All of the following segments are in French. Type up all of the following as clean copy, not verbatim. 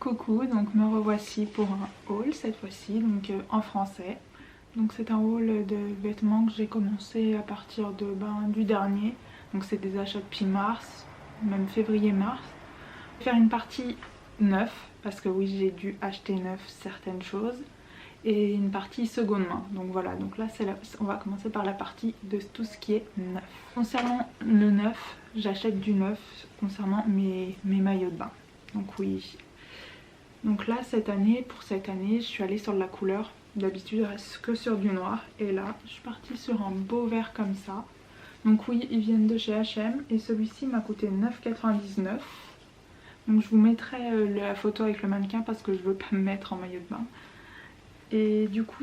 Coucou, donc me revoici pour un haul cette fois-ci, donc en français. Donc c'est un haul de vêtements que j'ai commencé à partir de, du dernier. Donc c'est des achats depuis mars, même février-mars. Je vais faire une partie neuf, parce que oui j'ai dû acheter neuf certaines choses. Et une partie seconde main. Donc voilà, donc là on va commencer par la partie de tout ce qui est neuf. Concernant le neuf, j'achète du neuf concernant mes maillots de bain. Donc oui. Donc là pour cette année, je suis allée sur de la couleur. D'habitude je reste que sur du noir. Et là, je suis partie sur un beau vert comme ça. Donc oui, ils viennent de chez H&M. Et celui-ci m'a coûté 9,99 €. Donc je vous mettrai la photo avec le mannequin parce que je veux pas me mettre en maillot de bain. Et du coup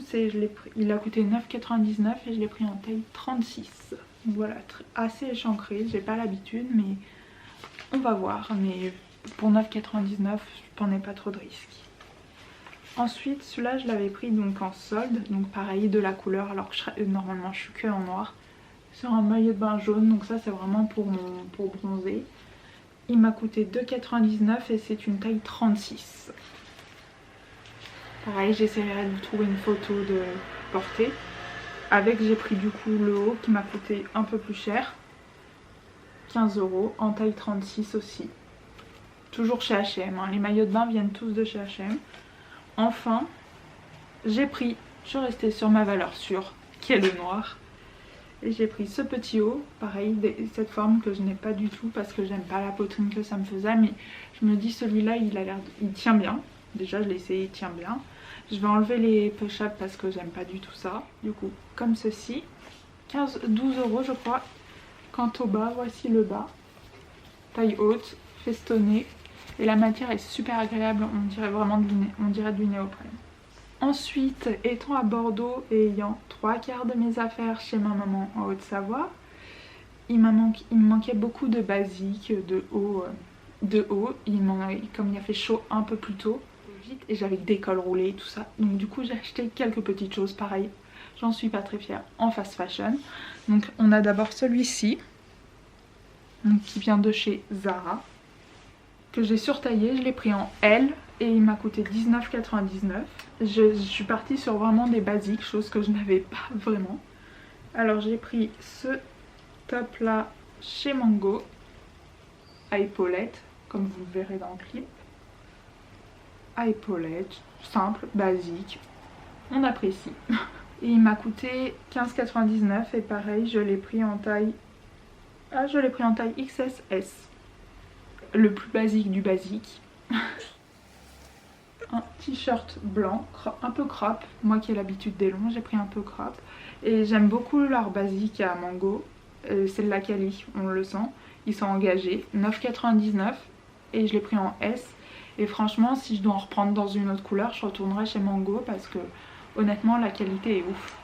il a coûté 9,99 € et je l'ai pris en taille 36. Donc voilà, assez échancré, j'ai pas l'habitude mais on va voir. Mais pour 9,99 €, je prenais pas trop de risques. Ensuite celui-là je l'avais pris donc en solde, donc pareil de la couleur alors que normalement je suis que en noir. Sur un maillot de bain jaune, donc ça c'est vraiment pour bronzer. Il m'a coûté 2,99 € et c'est une taille 36. Pareil, j'essaierai de vous trouver une photo de portée. Avec, j'ai pris du coup le haut qui m'a coûté un peu plus cher. 15 € en taille 36 aussi. Toujours chez H&M, hein. Les maillots de bain viennent tous de chez H&M. Enfin, je suis restée sur ma valeur sûre, qui est le noir. Et j'ai pris ce petit haut, pareil, cette forme que je n'ai pas du tout parce que j'aime pas la poitrine que ça me faisait. Mais je me dis celui-là, il tient bien. Déjà, je l'ai essayé, il tient bien. Je vais enlever les push-ups parce que j'aime pas du tout ça. Du coup, comme ceci. 12 € je crois. Quant au bas, voici le bas. Taille haute, festonné. Et la matière est super agréable. On dirait vraiment du néoprène. Ensuite, étant à Bordeaux et ayant 3/4 de mes affaires chez ma maman en Haute-Savoie, il me manquait beaucoup de basiques, de haut. Comme il a fait chaud un peu plus tôt, vite, et j'avais des cols roulés et tout ça. Donc du coup j'ai acheté quelques petites choses, pareil. J'en suis pas très fière en fast fashion. Donc on a d'abord celui-ci, qui vient de chez Zara, que j'ai surtaillé. Je l'ai pris en L et il m'a coûté 19,99 €. Je suis partie sur vraiment des basiques, choses que je n'avais pas vraiment. Alors j'ai pris ce top là chez Mango à épaulettes, comme vous le verrez dans le clip. À épaulettes, simple, basique, on apprécie. Et il m'a coûté 15,99 € et pareil, je l'ai pris en taille XS. Le plus basique du basique. Un t-shirt blanc, un peu crop. Moi qui ai l'habitude des longs, j'ai pris un peu crop. Et j'aime beaucoup leur basique à Mango. C'est de la quali, on le sent. Ils sont engagés. 9,99 € et je l'ai pris en S. Et franchement, si je dois en reprendre dans une autre couleur, je retournerai chez Mango parce que honnêtement, la qualité est ouf.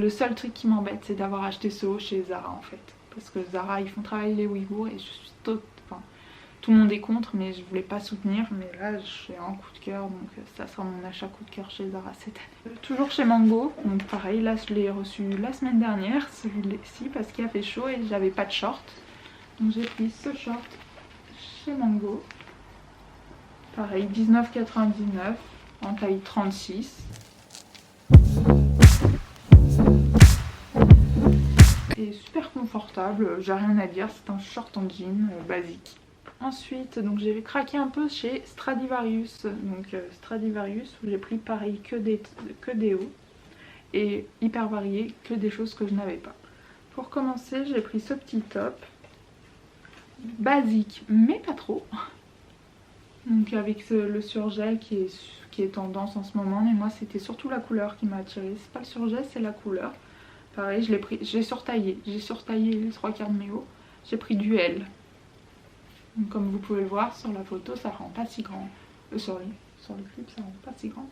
Le seul truc qui m'embête, c'est d'avoir acheté ce haut chez Zara en fait. Parce que Zara, ils font travailler les Ouïghours et je suis tout le monde est contre, mais je voulais pas soutenir. Mais là, j'ai un coup de cœur, donc ça sera mon achat coup de cœur chez Zara cette année. Toujours chez Mango, donc pareil, là je l'ai reçu la semaine dernière, celui-ci, parce qu'il a fait chaud et j'avais pas de short. Donc j'ai pris ce short chez Mango. Pareil, 19,99 € en taille 36. Et super confortable, j'ai rien à dire, c'est un short en jean basique. Ensuite, donc j'ai craqué un peu chez Stradivarius. Donc Stradivarius, où j'ai pris pareil que des hauts. Et hyper varié, que des choses que je n'avais pas. Pour commencer, j'ai pris ce petit top. Basique, mais pas trop. Donc avec le surgel qui est tendance en ce moment. Mais moi, c'était surtout la couleur qui m'a attirée. C'est pas le surgel, c'est la couleur. Pareil, j'ai surtaillé. J'ai surtaillé les 3/4 de mes hauts. J'ai pris du L. Donc, comme vous pouvez le voir sur la photo, ça rend pas si grand. Sur le clip, ça rend pas si grand.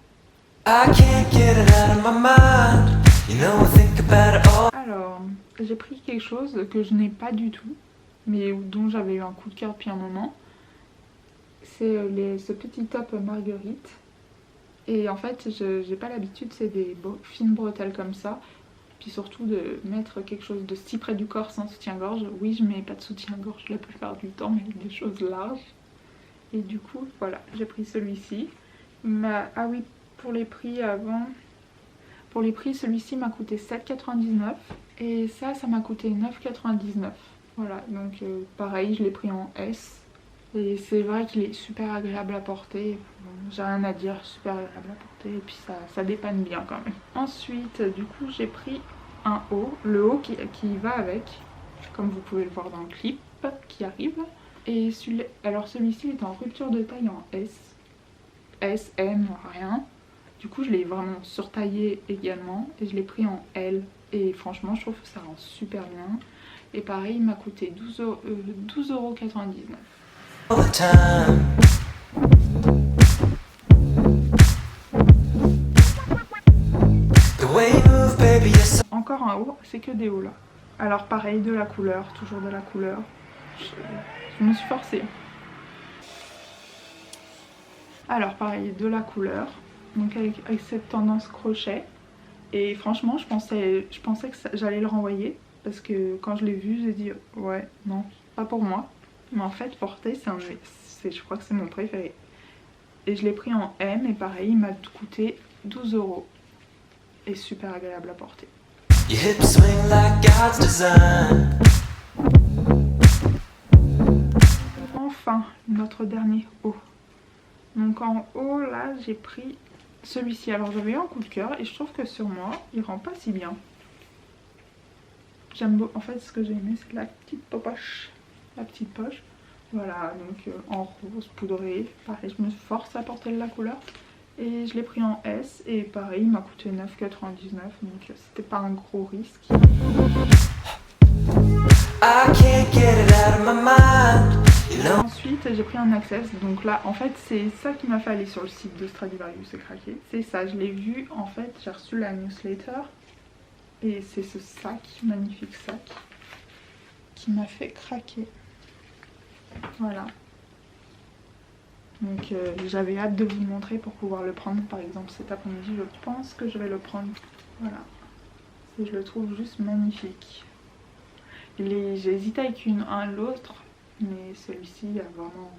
Alors, j'ai pris quelque chose que je n'ai pas du tout, mais dont j'avais eu un coup de cœur depuis un moment. C'est ce petit top Marguerite. Et en fait, j'ai pas l'habitude, c'est des fines bretelles comme ça. Puis surtout de mettre quelque chose de si près du corps sans soutien-gorge. Oui, je mets pas de soutien-gorge la plupart du temps, mais des choses larges. Et du coup, voilà, j'ai pris celui-ci. Ah oui, pour les prix avant... Pour les prix, celui-ci m'a coûté 7,99 et ça m'a coûté 9,99. Voilà, donc pareil, je l'ai pris en S. Et c'est vrai qu'il est super agréable à porter. Bon, j'ai rien à dire, super agréable à porter. Et puis ça dépanne bien quand même. Ensuite, du coup, j'ai pris un haut. Le haut qui va avec, comme vous pouvez le voir dans le clip qui arrive. Et alors celui-ci est en rupture de taille en S. S, M, rien. Du coup, je l'ai vraiment surtaillé également et je l'ai pris en L. Et franchement, je trouve que ça rend super bien. Et pareil, il m'a coûté 12,99 €. Encore un haut, c'est que des hauts là. Alors pareil, de la couleur, toujours de la couleur. Je me suis forcée. Alors pareil, de la couleur. Donc avec cette tendance crochet. Et franchement, je pensais que j'allais le renvoyer. Parce que quand je l'ai vu, j'ai dit ouais, non, pas pour moi. Mais en fait, porter, je crois que c'est mon préféré. Et je l'ai pris en M et pareil, il m'a coûté 12 €. Et super agréable à porter. Enfin, notre dernier haut. Donc en haut, là, j'ai pris celui-ci. Alors j'avais eu un coup de cœur et je trouve que sur moi, il rend pas si bien. J'aime beaucoup. En fait, ce que j'ai aimé, c'est la petite poche. La petite poche. Voilà, donc en rose poudré. Pareil, je me force à porter de la couleur. Et je l'ai pris en S. Et pareil, il m'a coûté 9,99. Donc c'était pas un gros risque. Ensuite, j'ai pris un Access. Donc là, en fait, c'est ça qui m'a fait aller sur le site de Stradivarius et craquer. C'est ça, je l'ai vu. En fait, j'ai reçu la newsletter. Et c'est ce sac, magnifique sac, qui m'a fait craquer. Voilà. Donc j'avais hâte de vous le montrer pour pouvoir le prendre par exemple cet après-midi. Je pense que je vais le prendre. Voilà. Et je le trouve juste magnifique. J'ai hésité avec l'autre, mais celui-ci vraiment,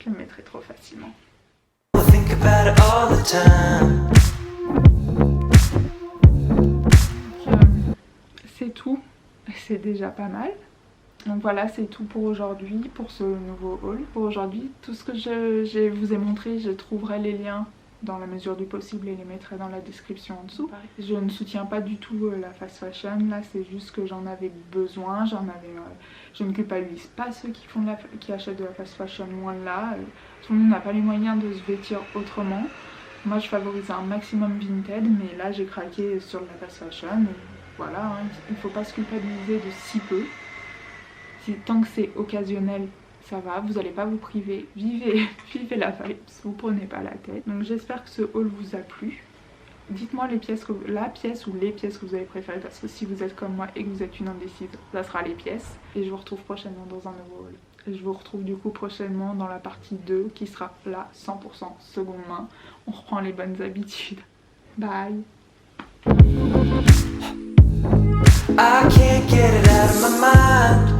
je le mettrai trop facilement. C'est tout, c'est déjà pas mal. Donc voilà, c'est tout pour aujourd'hui, pour ce nouveau haul. Pour aujourd'hui, tout ce que je vous ai montré, je trouverai les liens dans la mesure du possible et les mettrai dans la description en dessous. Je ne soutiens pas du tout la fast fashion, là c'est juste que j'en avais besoin, je ne culpabilise pas ceux qui achètent de la fast fashion, loin de là. Tout le monde n'a pas les moyens de se vêtir autrement. Moi je favorise un maximum Vinted, mais là j'ai craqué sur la fast fashion. Et voilà, hein, il ne faut pas se culpabiliser de si peu. Tant que c'est occasionnel, ça va, vous n'allez pas vous priver, vivez la vibe, vous prenez pas la tête. Donc j'espère que ce haul vous a plu. Dites-moi la pièce ou les pièces que vous avez préférées, parce que si vous êtes comme moi et que vous êtes une indécise, ça sera les pièces. Et je vous retrouve prochainement dans un nouveau haul. Et je vous retrouve du coup prochainement dans la partie 2 qui sera là 100% seconde main. On reprend les bonnes habitudes. Bye. I can't get it out of my mind.